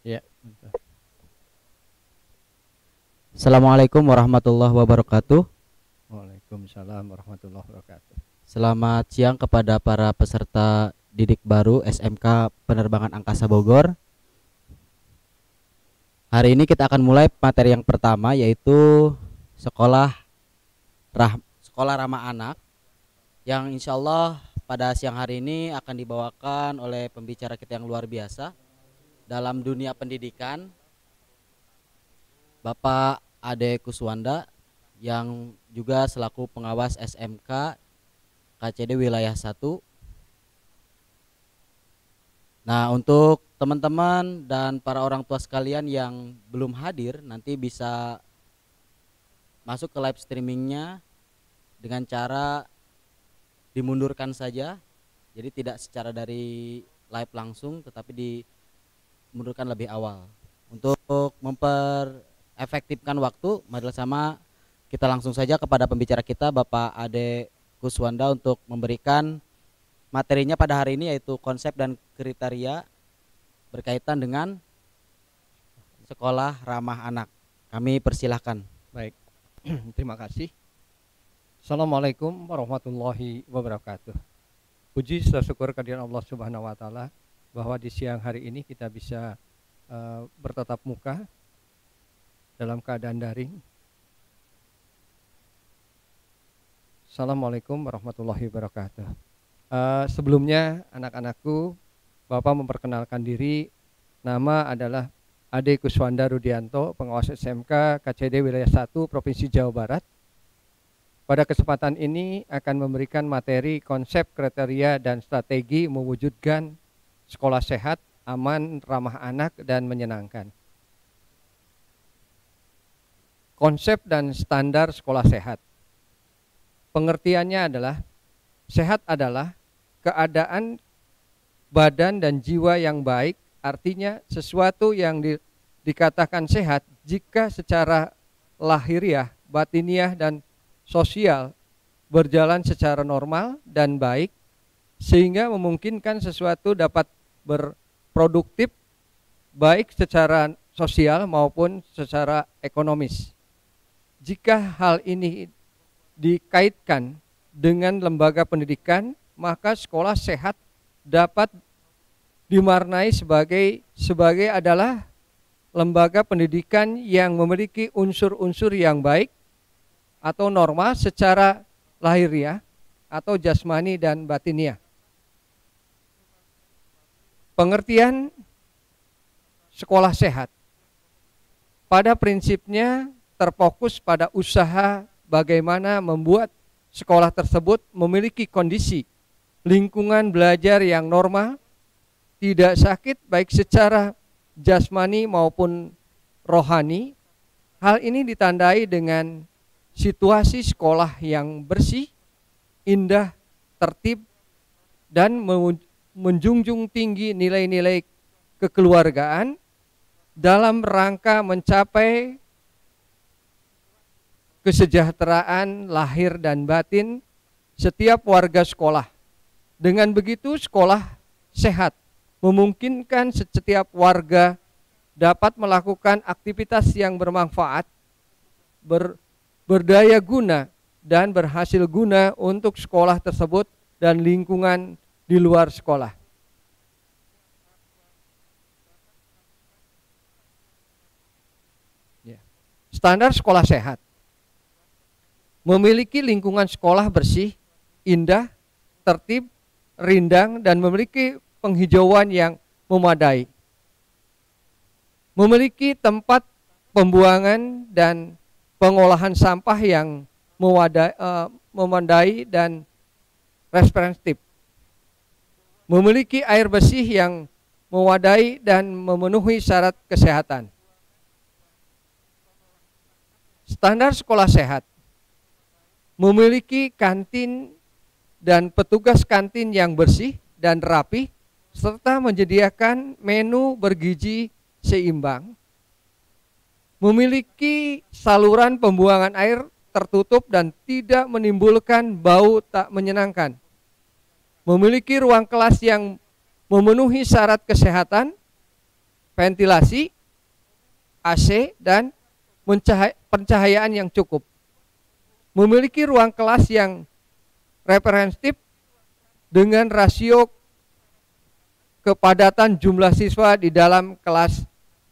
Ya. Assalamualaikum warahmatullahi wabarakatuh. Waalaikumsalam warahmatullahi wabarakatuh. Selamat siang kepada para peserta didik baru SMK Penerbangan Angkasa Bogor. Hari ini kita akan mulai materi yang pertama, yaitu sekolah ramah anak, yang insya Allah pada siang hari ini akan dibawakan oleh pembicara kita yang luar biasa dalam dunia pendidikan, Bapak Ade Kuswanda, yang juga selaku pengawas SMK KCD Wilayah 1. Nah, untuk teman-teman dan para orang tua sekalian yang belum hadir, nanti bisa masuk ke live streamingnya dengan cara dimundurkan saja. Jadi tidak secara dari live langsung, tetapi dimundurkan lebih awal. Untuk memperefektifkan waktu, mari sama kita langsung saja kepada pembicara kita, Bapak Ade Kuswanda, untuk memberikan materinya pada hari ini, yaitu konsep dan kriteria berkaitan dengan sekolah ramah anak. Kami persilahkan. Baik. Terima kasih. Assalamualaikum warahmatullahi wabarakatuh. Puji serta syukur kehadiran Allah Subhanahu wa taala bahwa di siang hari ini kita bisa bertatap muka dalam keadaan daring. Assalamualaikum warahmatullahi wabarakatuh. Sebelumnya anak-anakku, Bapak memperkenalkan diri. Nama adalah Ade Kuswanda Rudianto, pengawas SMK KCD Wilayah 1 Provinsi Jawa Barat. Pada kesempatan ini akan memberikan materi, konsep, kriteria, dan strategi mewujudkan sekolah sehat, aman, ramah anak, dan menyenangkan. Konsep dan standar sekolah sehat. Pengertiannya adalah, sehat adalah keadaan badan dan jiwa yang baik, artinya sesuatu yang dikatakan sehat jika secara lahiriah, batiniah, dan sosial berjalan secara normal dan baik, sehingga memungkinkan sesuatu dapat berproduktif baik secara sosial maupun secara ekonomis. Jika hal ini dikaitkan dengan lembaga pendidikan, maka sekolah sehat dapat dimaknai sebagai adalah lembaga pendidikan yang memiliki unsur-unsur yang baik atau normal secara lahiriah atau jasmani dan batiniah. Pengertian sekolah sehat pada prinsipnya terfokus pada usaha bagaimana membuat sekolah tersebut memiliki kondisi lingkungan belajar yang normal, tidak sakit baik secara jasmani maupun rohani. Hal ini ditandai dengan situasi sekolah yang bersih, indah, tertib, dan menjunjung tinggi nilai-nilai kekeluargaan dalam rangka mencapai kesejahteraan lahir dan batin setiap warga sekolah. Dengan begitu, sekolah sehat memungkinkan setiap warga dapat melakukan aktivitas yang bermanfaat, berdaya guna, dan berhasil guna untuk sekolah tersebut dan lingkungan di luar sekolah. Standar sekolah sehat memiliki lingkungan sekolah bersih, indah, tertib, rindang, dan memiliki penghijauan yang memadai. Memiliki tempat pembuangan dan pengolahan sampah yang memadai dan responsif. Memiliki air bersih yang memadai dan memenuhi syarat kesehatan. Standar sekolah sehat memiliki kantin dan petugas kantin yang bersih dan rapi, serta menyediakan menu bergizi seimbang. Memiliki saluran pembuangan air tertutup dan tidak menimbulkan bau tak menyenangkan. Memiliki ruang kelas yang memenuhi syarat kesehatan, ventilasi, AC, dan pencahayaan yang cukup. Memiliki ruang kelas yang representatif dengan rasio kepadatan jumlah siswa di dalam kelas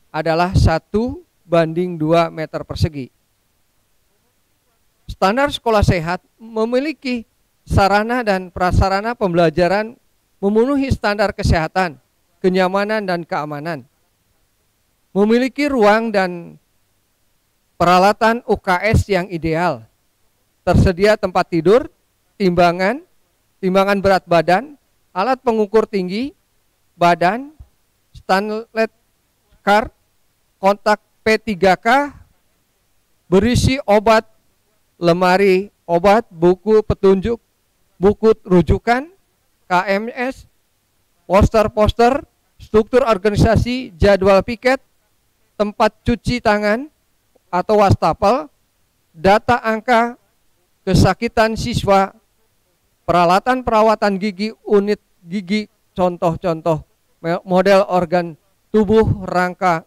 adalah 1:2 meter persegi. Standar sekolah sehat memiliki sarana dan prasarana pembelajaran memenuhi standar kesehatan, kenyamanan, dan keamanan. Memiliki ruang dan peralatan UKS yang ideal. Tersedia tempat tidur, timbangan berat badan, alat pengukur tinggi badan, Stanley card, kontak P3K, berisi obat, lemari obat, buku petunjuk, buku rujukan, KMS, poster-poster, struktur organisasi, jadwal piket, tempat cuci tangan atau wastafel, data angka kesakitan siswa, peralatan perawatan gigi, unit gigi, contoh-contoh model organ tubuh, rangka,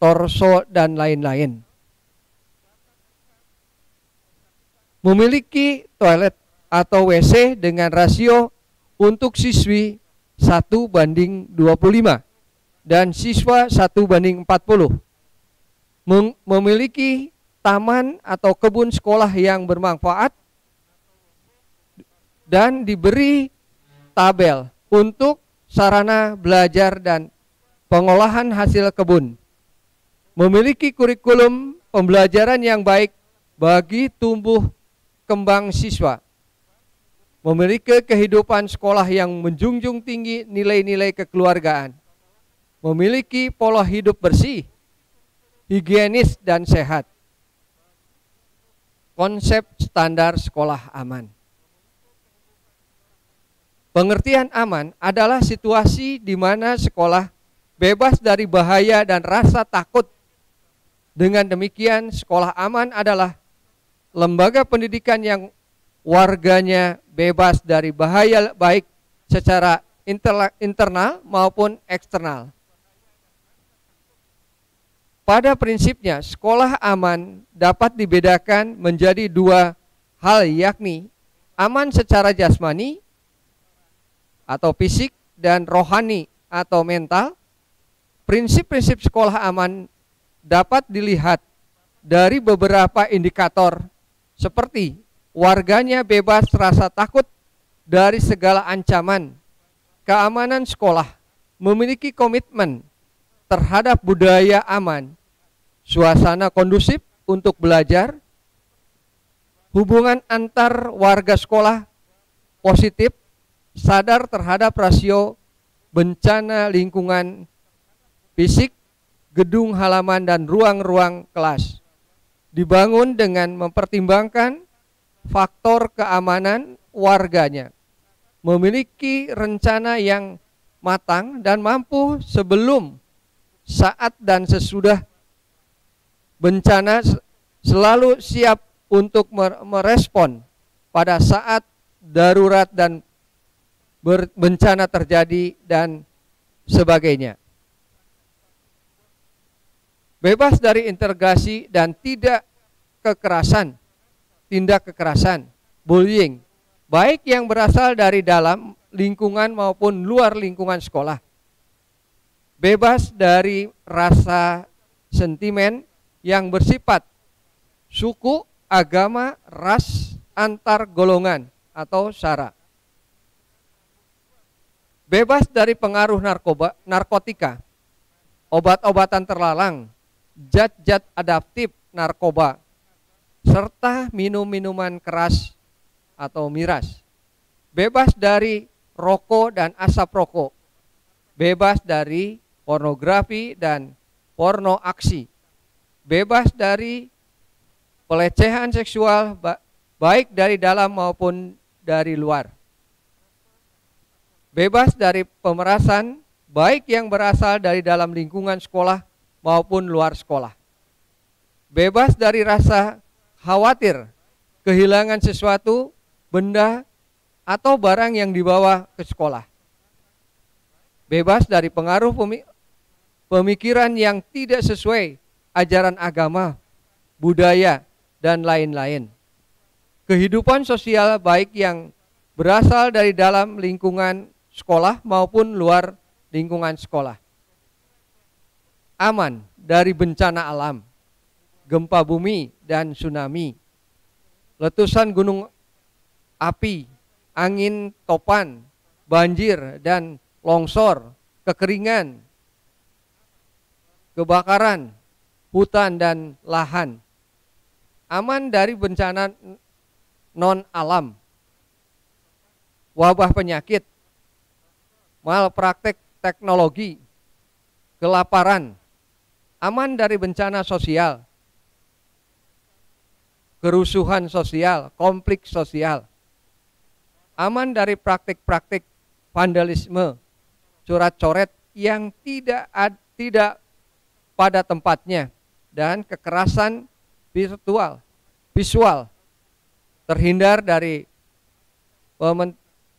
torso, dan lain-lain. Memiliki toilet atau WC dengan rasio untuk siswi 1:25 dan siswa 1:40. Memiliki taman atau kebun sekolah yang bermanfaat dan diberi tabel untuk sarana belajar dan pengolahan hasil kebun. Memiliki kurikulum pembelajaran yang baik bagi tumbuh kembang siswa. Memiliki kehidupan sekolah yang menjunjung tinggi nilai-nilai kekeluargaan. Memiliki pola hidup bersih, higienis, dan sehat. Konsep standar sekolah aman. Pengertian aman adalah situasi di mana sekolah bebas dari bahaya dan rasa takut. Dengan demikian, sekolah aman adalah lembaga pendidikan yang warganya bebas dari bahaya baik secara internal maupun eksternal. Pada prinsipnya, sekolah aman dapat dibedakan menjadi dua hal, yakni aman secara jasmani atau fisik dan rohani atau mental. Prinsip-prinsip sekolah aman dapat dilihat dari beberapa indikator seperti warganya bebas rasa takut dari segala ancaman, keamanan sekolah, memiliki komitmen terhadap budaya aman, suasana kondusif untuk belajar, hubungan antar warga sekolah positif, sadar terhadap rasio bencana lingkungan fisik, gedung halaman, dan ruang-ruang kelas. Dibangun dengan mempertimbangkan faktor keamanan warganya. Memiliki rencana yang matang dan mampu sebelum, saat, dan sesudah bencana, selalu siap untuk merespon pada saat darurat dan bencana terjadi dan sebagainya. Bebas dari interogasi dan tindak kekerasan, bullying, baik yang berasal dari dalam lingkungan maupun luar lingkungan sekolah. Bebas dari rasa sentimen yang bersifat suku, agama, ras, antar golongan atau sara. Bebas dari pengaruh narkotika, obat-obatan terlarang, zat-zat adaptif narkoba, serta minum-minuman keras atau miras. Bebas dari rokok dan asap rokok. Bebas dari pornografi dan porno aksi. Bebas dari pelecehan seksual baik dari dalam maupun dari luar. Bebas dari pemerasan baik yang berasal dari dalam lingkungan sekolah maupun luar sekolah. Bebas dari rasa khawatir kehilangan sesuatu, benda, atau barang yang dibawa ke sekolah. Bebas dari pengaruh pemikiran yang tidak sesuai ajaran agama, budaya, dan lain-lain. Kehidupan sosial baik yang berasal dari dalam lingkungan sekolah maupun luar lingkungan sekolah. Aman dari bencana alam, gempa bumi dan tsunami, letusan gunung api, angin topan, banjir dan longsor, kekeringan, kebakaran, hutan dan lahan. Aman dari bencana non-alam, wabah penyakit, malpraktek teknologi, kelaparan. Aman dari bencana sosial, kerusuhan sosial, konflik sosial. Aman dari praktik-praktik vandalisme, coret-coret yang tidak pada tempatnya, dan kekerasan visual. Terhindar dari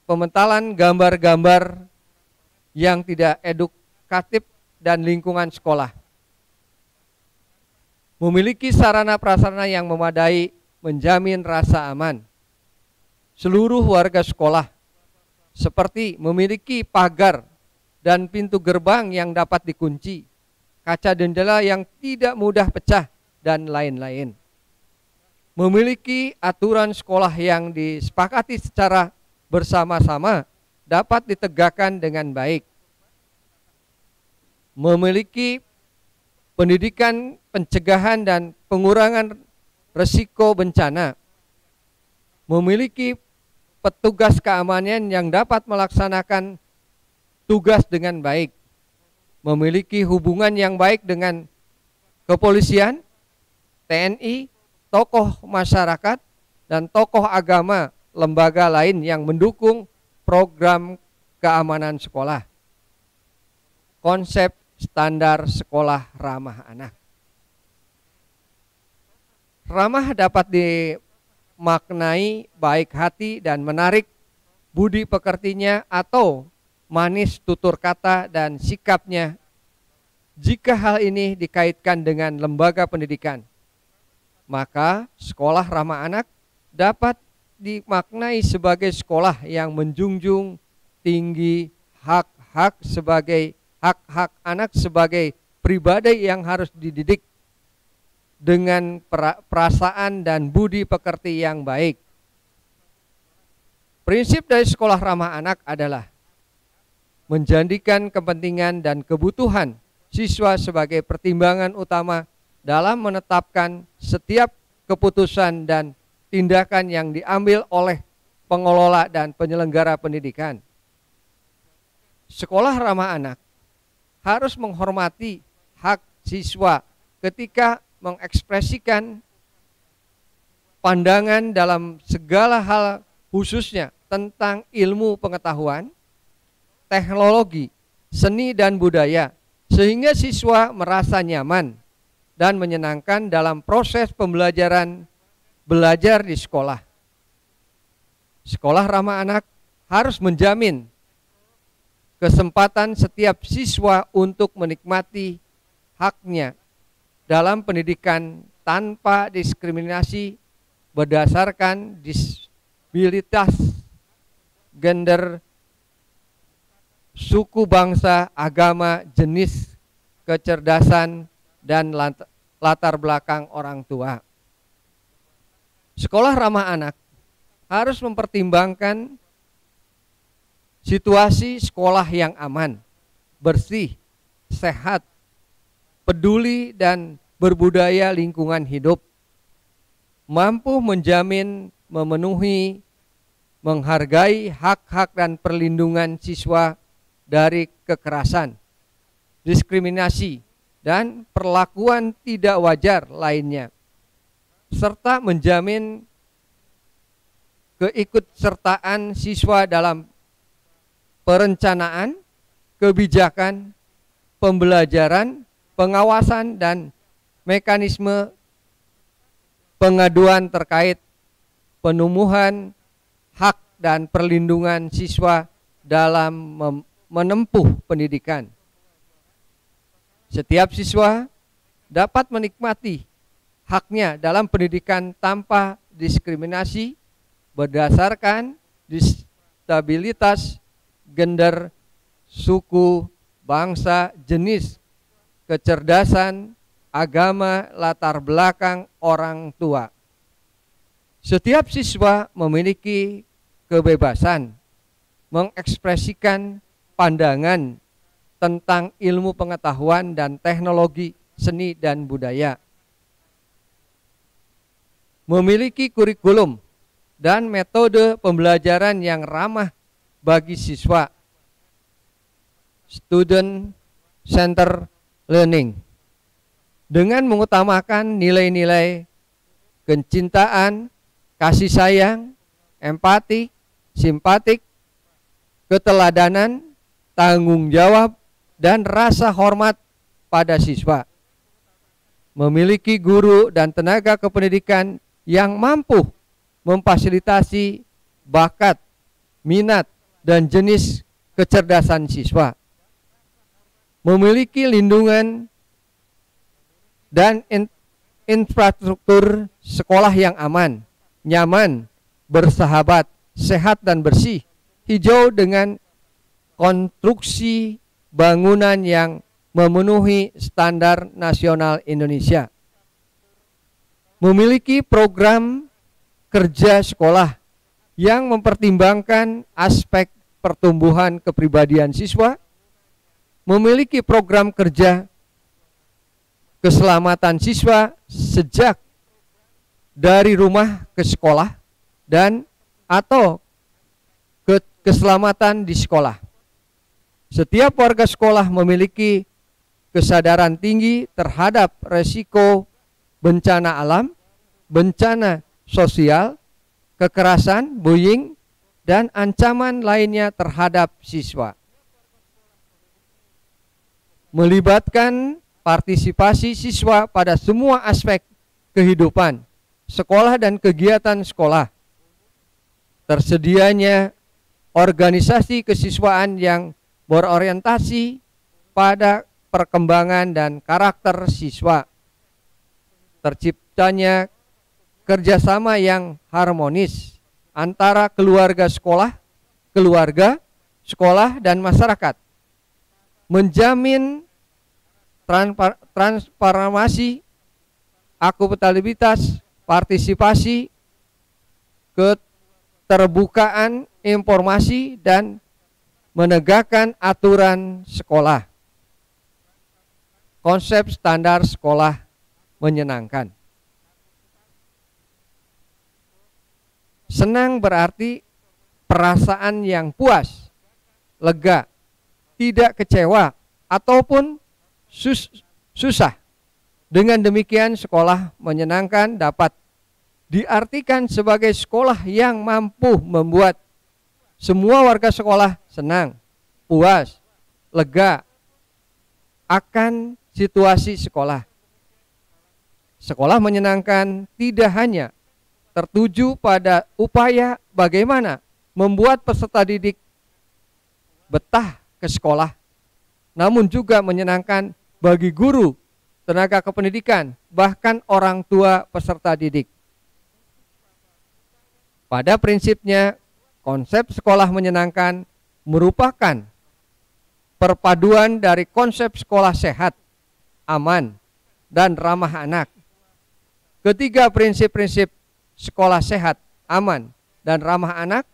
pementalan gambar-gambar yang tidak edukatif dan lingkungan sekolah. Memiliki sarana prasarana yang memadai menjamin rasa aman. Seluruh warga sekolah seperti memiliki pagar dan pintu gerbang yang dapat dikunci, kaca jendela yang tidak mudah pecah, dan lain-lain. Memiliki aturan sekolah yang disepakati secara bersama-sama dapat ditegakkan dengan baik. Memiliki pendidikan pencegahan dan pengurangan risiko bencana. Memiliki petugas keamanan yang dapat melaksanakan tugas dengan baik. Memiliki hubungan yang baik dengan kepolisian, TNI, tokoh masyarakat, dan tokoh agama, lembaga lain yang mendukung program keamanan sekolah. Konsep standar sekolah ramah anak. Ramah dapat dimaknai baik hati dan menarik budi pekertinya atau manis tutur kata dan sikapnya. Jika hal ini dikaitkan dengan lembaga pendidikan, maka sekolah ramah anak dapat dimaknai sebagai sekolah yang menjunjung tinggi hak-hak anak sebagai pribadi yang harus dididik dengan perasaan dan budi pekerti yang baik. Prinsip dari sekolah ramah anak adalah menjadikan kepentingan dan kebutuhan siswa sebagai pertimbangan utama dalam menetapkan setiap keputusan dan tindakan yang diambil oleh pengelola dan penyelenggara pendidikan. Sekolah ramah anak harus menghormati hak siswa ketika mengekspresikan pandangan dalam segala hal, khususnya tentang ilmu pengetahuan, teknologi, seni dan budaya, sehingga siswa merasa nyaman dan menyenangkan dalam proses belajar di sekolah. Sekolah ramah anak harus menjamin kesempatan setiap siswa untuk menikmati haknya dalam pendidikan tanpa diskriminasi berdasarkan disabilitas, gender, suku, bangsa, agama, jenis, kecerdasan, dan latar belakang orang tua. Sekolah ramah anak harus mempertimbangkan situasi sekolah yang aman, bersih, sehat, peduli dan berbudaya lingkungan hidup, mampu menjamin, memenuhi, menghargai hak-hak dan perlindungan siswa dari kekerasan, diskriminasi, dan perlakuan tidak wajar lainnya, serta menjamin keikutsertaan siswa dalam perencanaan, kebijakan, pembelajaran, pengawasan, dan mekanisme pengaduan terkait penumbuhan hak dan perlindungan siswa dalam menempuh pendidikan. Setiap siswa dapat menikmati haknya dalam pendidikan tanpa diskriminasi berdasarkan disabilitas, gender, suku, bangsa, jenis, kecerdasan, agama, latar belakang orang tua. Setiap siswa memiliki kebebasan mengekspresikan pandangan tentang ilmu pengetahuan dan teknologi, seni dan budaya. Memiliki kurikulum dan metode pembelajaran yang ramah bagi siswa. Student Center Learning. Dengan mengutamakan nilai-nilai kecintaan, kasih sayang, empati, simpatik, keteladanan, tanggung jawab, dan rasa hormat pada siswa. Memiliki guru dan tenaga kependidikan yang mampu memfasilitasi bakat, minat, dan jenis kecerdasan siswa. Memiliki lindungan dan infrastruktur sekolah yang aman, nyaman, bersahabat, sehat dan bersih, hijau dengan konstruksi bangunan yang memenuhi standar nasional Indonesia. Memiliki program kerja sekolah yang mempertimbangkan aspek pertumbuhan kepribadian siswa, memiliki program kerja keselamatan siswa sejak dari rumah ke sekolah dan atau keselamatan di sekolah. Setiap warga sekolah memiliki kesadaran tinggi terhadap resiko bencana alam, bencana sosial, kekerasan, bullying, dan ancaman lainnya terhadap siswa. Melibatkan partisipasi siswa pada semua aspek kehidupan sekolah dan kegiatan sekolah. Tersedianya organisasi kesiswaan yang berorientasi pada perkembangan dan karakter siswa. Terciptanya kerjasama yang harmonis antara keluarga, sekolah, dan masyarakat. Menjamin transparansi, akuntabilitas, partisipasi, keterbukaan informasi, dan menegakkan aturan sekolah. Konsep standar sekolah menyenangkan. Senang berarti perasaan yang puas, lega, tidak kecewa, ataupun susah. Dengan demikian sekolah menyenangkan dapat diartikan sebagai sekolah yang mampu membuat semua warga sekolah senang, puas, lega akan situasi sekolah. Sekolah menyenangkan tidak hanya tertuju pada upaya bagaimana membuat peserta didik betah ke sekolah, namun juga menyenangkan bagi guru, tenaga kependidikan, bahkan orang tua peserta didik. Pada prinsipnya, konsep sekolah menyenangkan merupakan perpaduan dari konsep sekolah sehat, aman, dan ramah anak. Ketiga prinsip-prinsip sekolah sehat, aman, dan ramah anak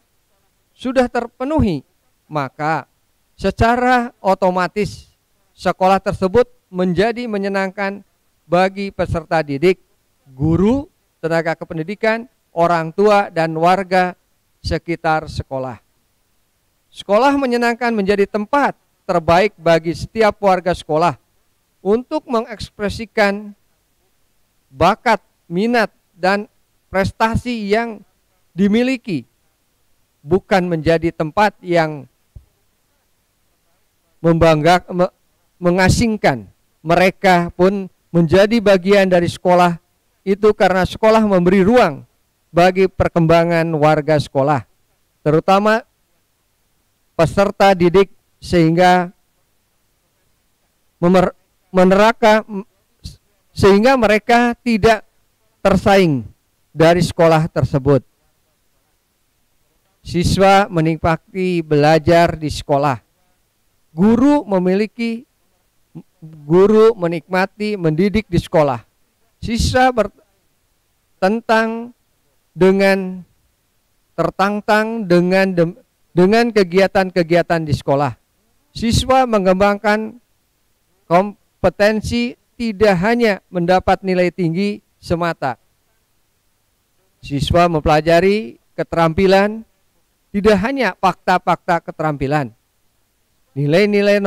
sudah terpenuhi, maka secara otomatis sekolah tersebut menjadi menyenangkan bagi peserta didik, guru, tenaga kependidikan, orang tua, dan warga sekitar sekolah. Sekolah menyenangkan menjadi tempat terbaik bagi setiap warga sekolah untuk mengekspresikan bakat, minat, dan prestasi yang dimiliki, bukan menjadi tempat yang mengasingkan. Mereka pun menjadi bagian dari sekolah itu karena sekolah memberi ruang bagi perkembangan warga sekolah, terutama peserta didik, sehingga sehingga mereka tidak tersaing dari sekolah tersebut. Siswa menikmati belajar di sekolah. Guru menikmati mendidik di sekolah. Siswa tertantang dengan kegiatan-kegiatan di sekolah. Siswa mengembangkan kompetensi, tidak hanya mendapat nilai tinggi semata. Siswa mempelajari keterampilan, tidak hanya fakta-fakta keterampilan. Nilai-nilai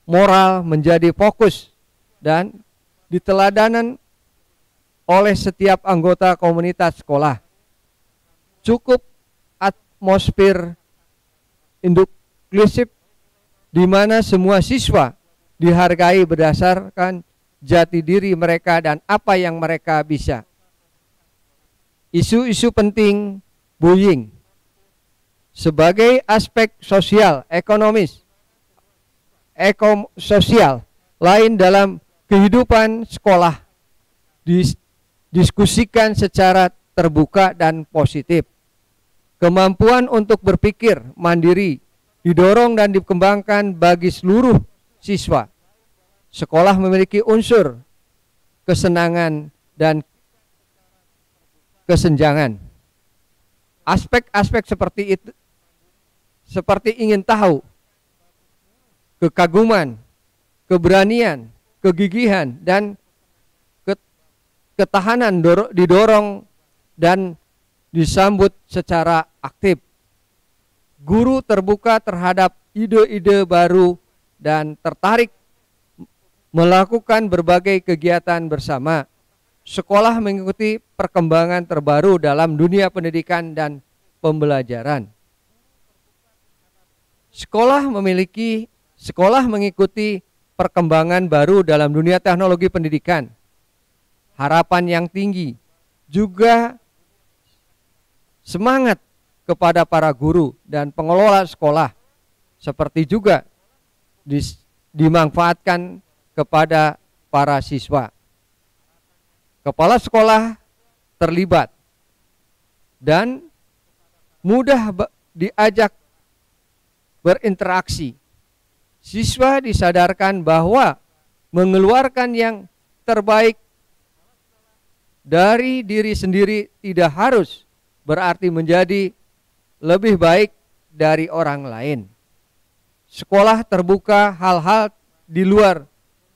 moral menjadi fokus dan diteladanan oleh setiap anggota komunitas sekolah. Cukup atmosfer inklusif di mana semua siswa dihargai berdasarkan jati diri mereka dan apa yang mereka bisa. Isu-isu penting bullying sebagai aspek sosial, ekonomis, sosial lain dalam kehidupan sekolah didiskusikan secara terbuka dan positif. Kemampuan untuk berpikir mandiri didorong dan dikembangkan bagi seluruh siswa. Sekolah memiliki unsur kesenangan dan kesenjangan. Aspek-aspek seperti itu, seperti ingin tahu, kekaguman, keberanian, kegigihan, dan ketahanan didorong dan disambut secara aktif. Guru terbuka terhadap ide-ide baru dan tertarik melakukan berbagai kegiatan bersama. Sekolah mengikuti perkembangan terbaru dalam dunia pendidikan dan pembelajaran. Sekolah mengikuti perkembangan baru dalam dunia teknologi pendidikan. Harapan yang tinggi juga semangat kepada para guru dan pengelola sekolah, seperti juga dimanfaatkan kepada para siswa. Kepala sekolah terlibat dan mudah diajak berinteraksi. Siswa disadarkan bahwa mengeluarkan yang terbaik dari diri sendiri tidak harus berarti menjadi lebih baik dari orang lain. Sekolah terbuka hal-hal di luar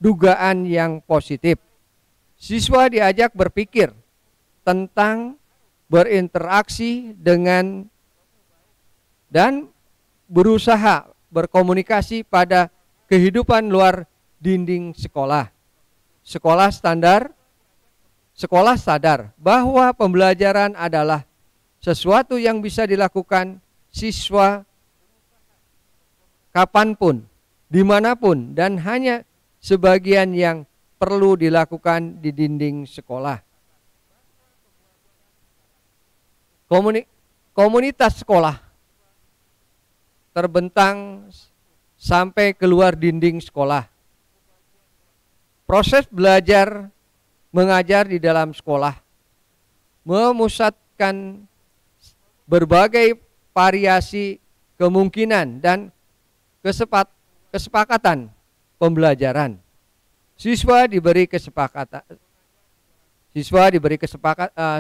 dugaan yang positif. Siswa diajak berpikir tentang berinteraksi dengan dan berusaha berkomunikasi pada kehidupan luar dinding sekolah. Sekolah sadar bahwa pembelajaran adalah sesuatu yang bisa dilakukan siswa kapanpun, dimanapun, dan hanya sebagian yang perlu dilakukan di dinding sekolah. Komunitas sekolah terbentang sampai keluar dinding sekolah. Proses belajar mengajar di dalam sekolah memusatkan berbagai variasi kemungkinan dan kesepakatan pembelajaran. Siswa diberi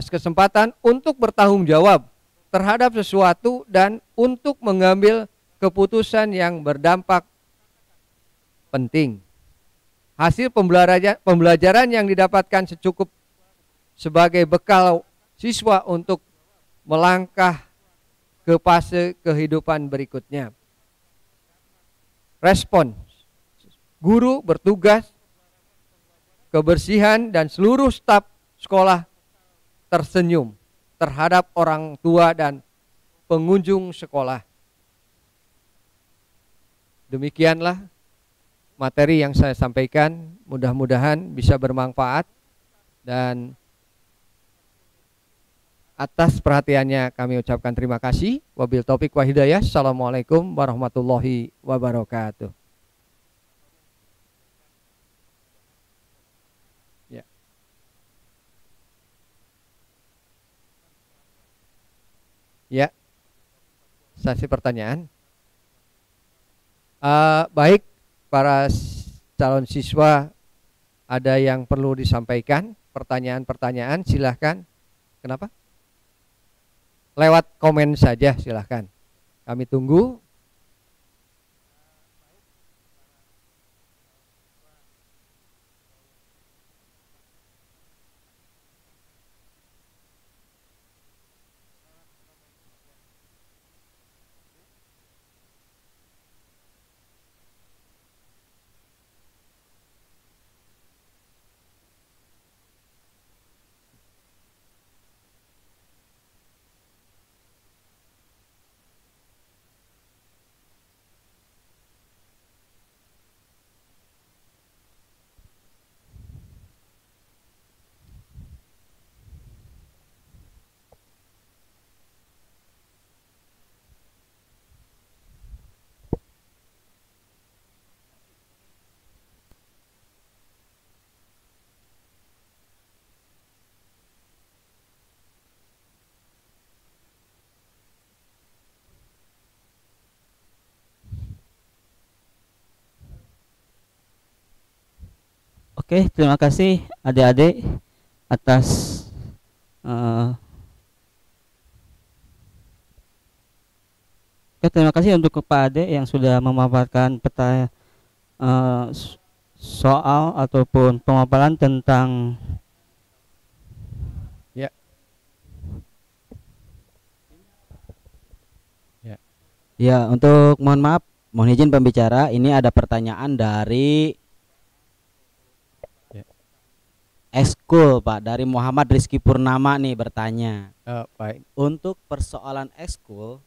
kesempatan untuk bertanggung jawab terhadap sesuatu dan untuk mengambil keputusan yang berdampak penting. Hasil pembelajaran yang didapatkan secukup sebagai bekal siswa untuk melangkah ke fase kehidupan berikutnya. Respon: guru bertugas, kebersihan, dan seluruh staf sekolah tersenyum terhadap orang tua dan pengunjung sekolah. Demikianlah materi yang saya sampaikan, mudah-mudahan bisa bermanfaat, dan atas perhatiannya kami ucapkan terima kasih. Wabil taufiq wa hidayah. Assalamualaikum warahmatullahi wabarakatuh. Ya, sesi pertanyaan. Baik, para calon siswa, ada yang perlu disampaikan? Pertanyaan-pertanyaan silahkan. Kenapa? Lewat komen saja silahkan. Kami tunggu. Oke, terima kasih adik-adik atas eh, oke, terima kasih untuk Pak Ade yang sudah memaparkan soal ataupun pemaparan tentang Ya. Ya. Ya, untuk mohon maaf, mohon izin pembicara, ini ada pertanyaan dari Eskul, Pak, dari Muhammad Rizky Purnama nih bertanya. Baik. Untuk persoalan Eskul,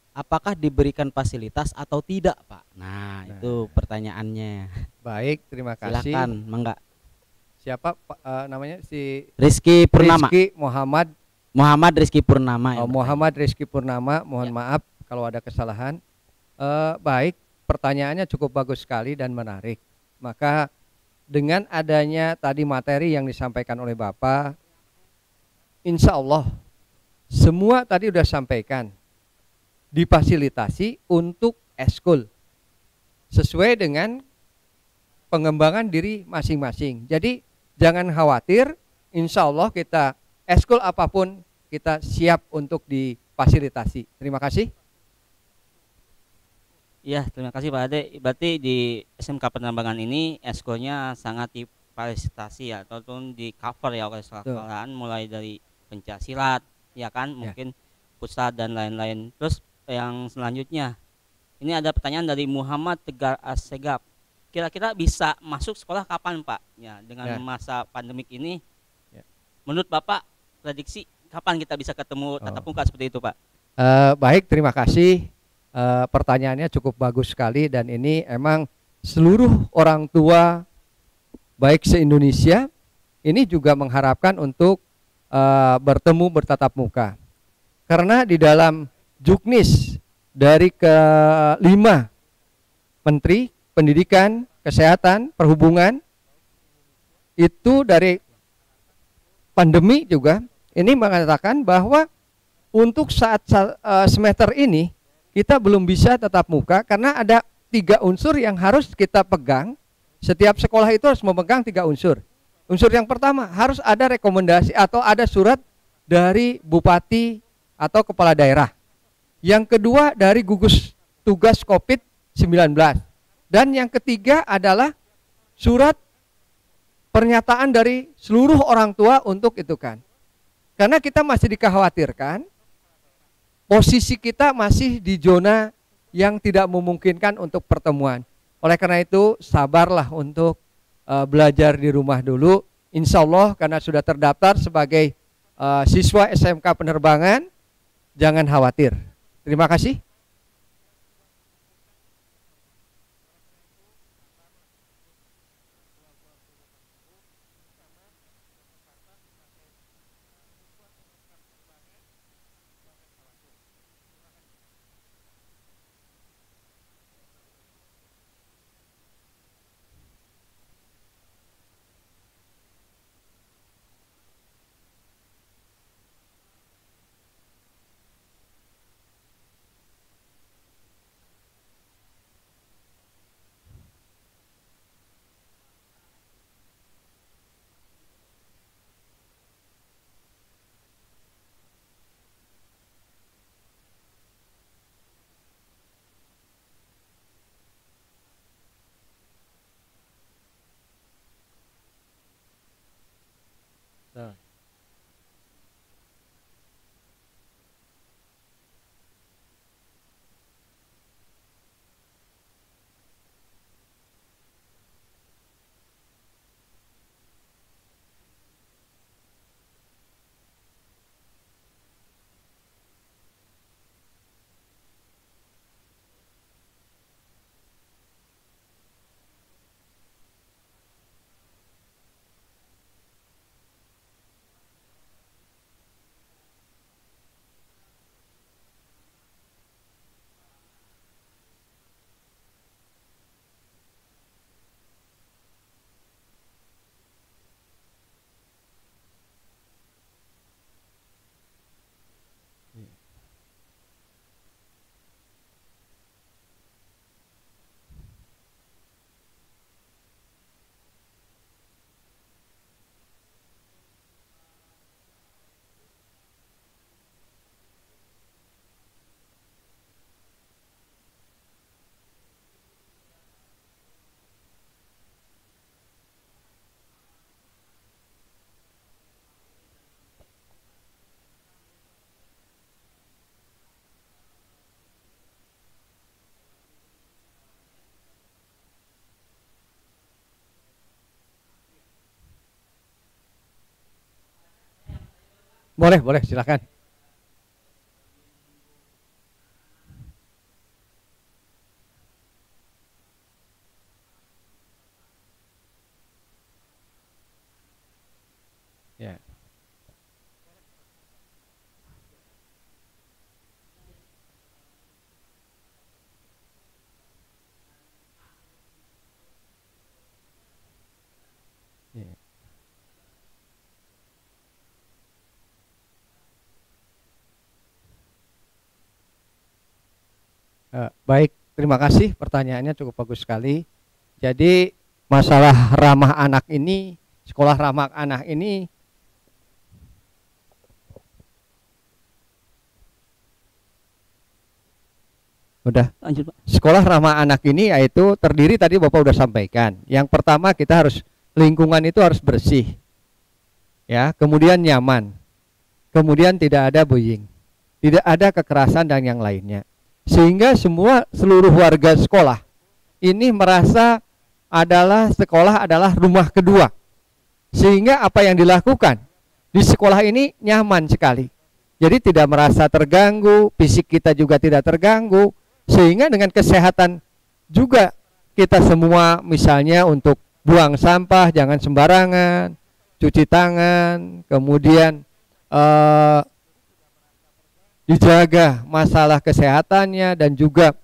apakah diberikan fasilitas atau tidak, Pak? Nah, itu pertanyaannya. Baik, terima kasih. Silakan, Mangga. Siapa namanya si Rizky Purnama. Rizky Muhammad. Muhammad Rizky Purnama. Muhammad Rizky Purnama, mohon maaf kalau ada kesalahan. Baik, pertanyaannya cukup bagus sekali dan menarik. Maka dengan adanya tadi materi yang disampaikan oleh Bapak, insya Allah semua tadi sudah sampaikan, difasilitasi untuk eskul sesuai dengan pengembangan diri masing-masing. Jadi jangan khawatir, insya Allah kita eskul apapun kita siap untuk difasilitasi. Terima kasih. ya, terima kasih Pak Ade. Berarti di SMK Penerbangan ini eskulnya sangat difasilitasi ya, ataupun di cover ya oleh sekolahan, mulai dari pencaksilat, ya kan, mungkin pusat dan lain-lain. Terus yang selanjutnya, ini ada pertanyaan dari Muhammad Tegar Assegaf. Kira-kira bisa masuk sekolah kapan Pak? Ya, dengan masa pandemik ini, menurut Bapak prediksi kapan kita bisa ketemu tatap muka seperti itu Pak? Baik, terima kasih. Pertanyaannya cukup bagus sekali dan ini emang seluruh orang tua baik se-Indonesia ini juga mengharapkan untuk bertemu bertatap muka. Karena di dalam juknis dari kelima Menteri Pendidikan, Kesehatan, Perhubungan itu dari pandemi juga ini mengatakan bahwa untuk saat semester ini kita belum bisa tatap muka karena ada 3 unsur yang harus kita pegang. Setiap sekolah itu harus memegang 3 unsur. Unsur yang pertama harus ada rekomendasi atau ada surat dari bupati atau kepala daerah. Yang kedua dari gugus tugas COVID-19. Dan yang ketiga adalah surat pernyataan dari seluruh orang tua untuk itu kan. Karena kita masih dikhawatirkan posisi kita masih di zona yang tidak memungkinkan untuk pertemuan. Oleh karena itu sabarlah untuk belajar di rumah dulu. Insya Allah karena sudah terdaftar sebagai siswa SMK Penerbangan, jangan khawatir. Terima kasih. Boleh, boleh, silakan. Ya. Ya. Baik, terima kasih, pertanyaannya cukup bagus sekali. Jadi masalah ramah anak ini, sekolah ramah anak ini udah. Lanjut Pak. Sekolah ramah anak ini yaitu terdiri tadi Bapak udah sampaikan. Yang pertama kita harus lingkungan itu harus bersih. Ya, kemudian nyaman. Kemudian tidak ada bullying. Tidak ada kekerasan dan yang lainnya. Sehingga seluruh warga sekolah ini merasa sekolah adalah rumah kedua. Sehingga apa yang dilakukan di sekolah ini nyaman sekali. Jadi tidak merasa terganggu, fisik kita juga tidak terganggu. Sehingga dengan kesehatan juga kita semua misalnya untuk buang sampah jangan sembarangan, cuci tangan, kemudian dijaga masalah kesehatannya dan juga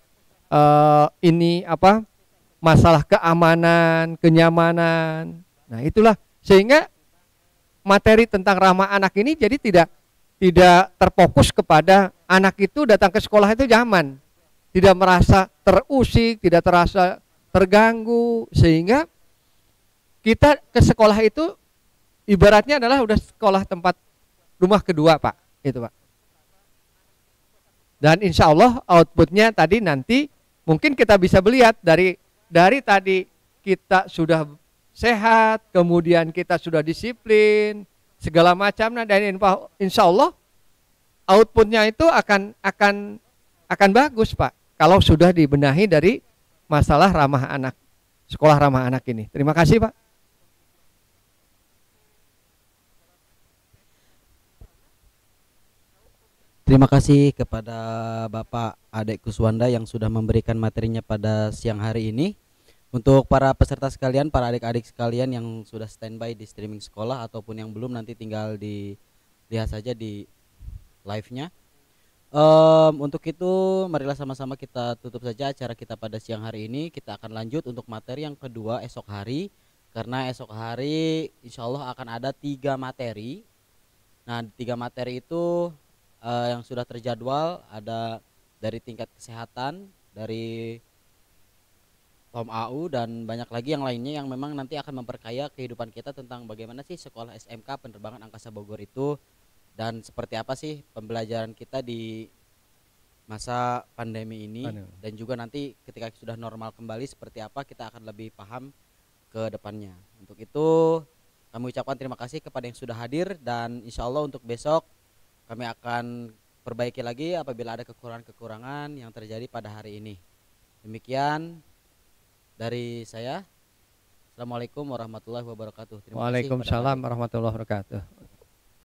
masalah keamanan, kenyamanan. Nah, itulah sehingga materi tentang ramah anak ini jadi tidak terfokus kepada anak itu datang ke sekolah itu nyaman. Tidak merasa terusik, tidak terasa terganggu, sehingga kita ke sekolah itu ibaratnya adalah udah sekolah tempat rumah kedua Pak, itu Pak. Dan insya Allah outputnya tadi nanti mungkin kita bisa melihat dari tadi kita sudah sehat, kemudian kita sudah disiplin, segala macam, dan insya Allah outputnya itu akan bagus Pak. Kalau sudah dibenahi dari masalah ramah anak, sekolah ramah anak ini. Terima kasih Pak. Terima kasih kepada Bapak Adek Kuswanda yang sudah memberikan materinya pada siang hari ini. Untuk para peserta sekalian, para adik-adik sekalian yang sudah standby di streaming sekolah ataupun yang belum, nanti tinggal dilihat saja di live-nya. Untuk itu marilah sama-sama kita tutup saja acara kita pada siang hari ini. Kita akan lanjut untuk materi yang kedua esok hari, karena esok hari insya Allah akan ada 3 materi. Nah, 3 materi itu yang sudah terjadwal ada dari tingkat kesehatan, dari Tom AU, dan banyak lagi yang lainnya yang memang nanti akan memperkaya kehidupan kita tentang bagaimana sih sekolah SMK Penerbangan Angkasa Bogor itu, dan seperti apa sih pembelajaran kita di masa pandemi ini, dan juga nanti ketika sudah normal kembali seperti apa kita akan lebih paham ke depannya. Untuk itu kami ucapkan terima kasih kepada yang sudah hadir, dan insya Allah untuk besok kami akan perbaiki lagi apabila ada kekurangan-kekurangan yang terjadi pada hari ini. Demikian dari saya. Assalamualaikum warahmatullahi wabarakatuh. Waalaikumsalam warahmatullahi wabarakatuh.